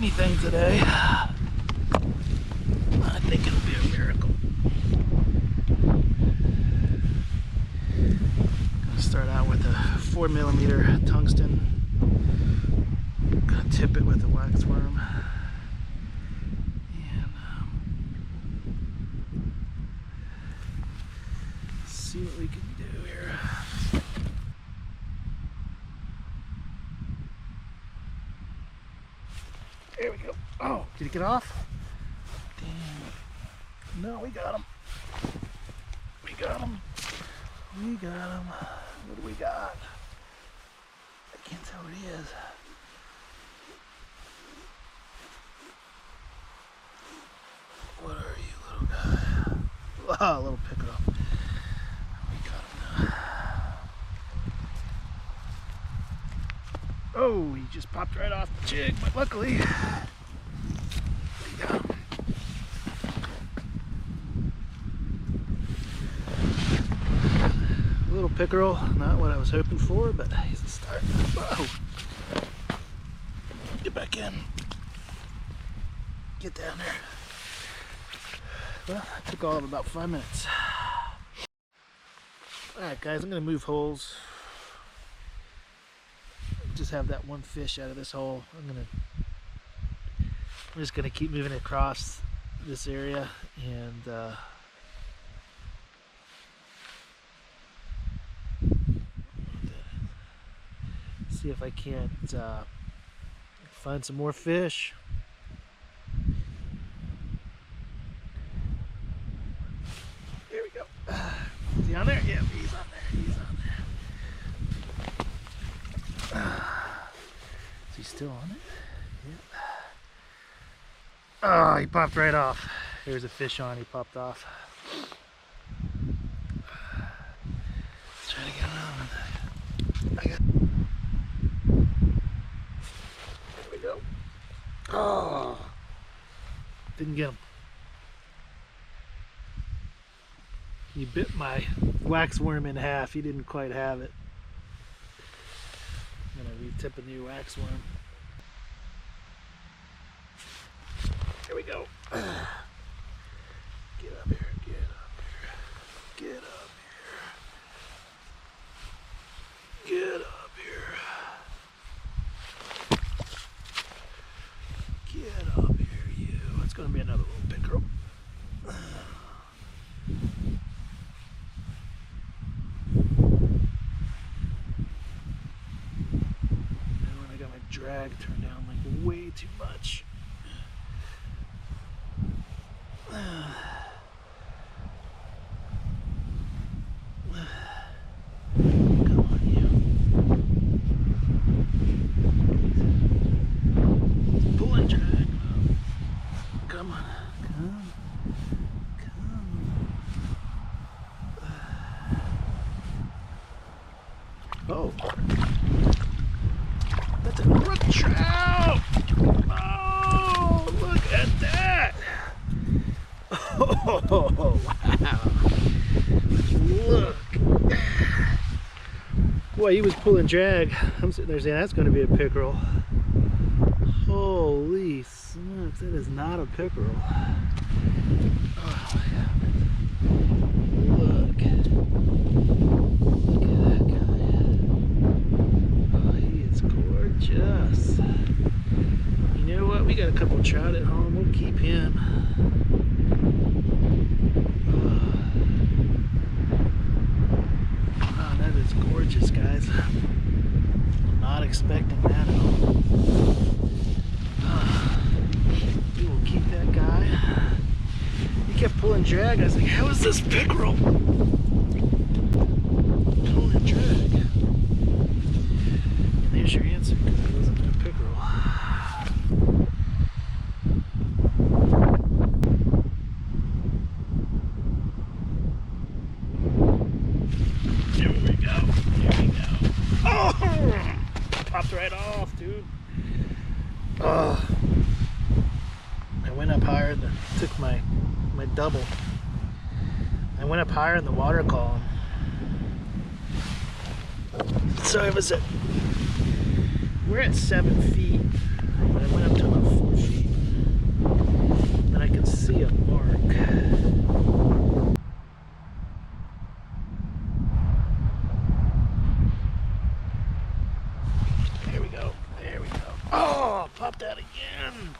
anything today. I think it'll be a miracle. Gonna start out with a 4mm tungsten. Gonna tip it with a wax worm. And see what we can do here. There we go. Oh, did it get off? Damn. No, we got him. We got him. We got him. What do we got? I can't tell what he is. What are you, little guy? Oh, little pickerel. We got him now. Oh, he just popped right off the jig, but luckily, we got him. A little pickerel, not what I was hoping for, but he's a start. Whoa. Get back in. Get down there. Well, it took all of about 5 minutes. Alright guys, I'm going to move holes. Just have that one fish out of this hole. I'm just going to keep moving across this area and see if I can't find some more fish. There we go. Is he on there? Yeah, he's on there. He's on there. Is he still on it? Yeah. Oh, he popped right off. There's a fish on. He popped off. Let's try to get another one. There we go. Oh, didn't get him. He bit my wax worm in half. He didn't quite have it. I'm gonna re-tip a new wax worm. Here we go. Get up here, get up here, get up here, get up here, get up here, you. It's gonna be another little pickerel. Drag turned down like way too much. Come on, you. Pull and drag. Come on. Come. Oh. That's a brook trout! Oh, look at that! Oh, wow! Look! Boy, he was pulling drag. I'm sitting there saying that's going to be a pickerel. Holy smokes, that is not a pickerel. Oh, yeah. Look. Look at that guy. Oh, he is gorgeous. You know what? We got a couple trout at home. We'll keep him. Oh, that is gorgeous, guys. I'm not expecting that at all. We will keep that guy. He kept pulling drag. I was like, how is this pickerel pulling drag? And there's your answer, because he wasn't a pickerel. There we go. There we go. Oh! Popped right off, dude. Oh. I went up higher and took my double. I went up higher in the water column. So we're at 7 feet. But I went up to about Drop that again.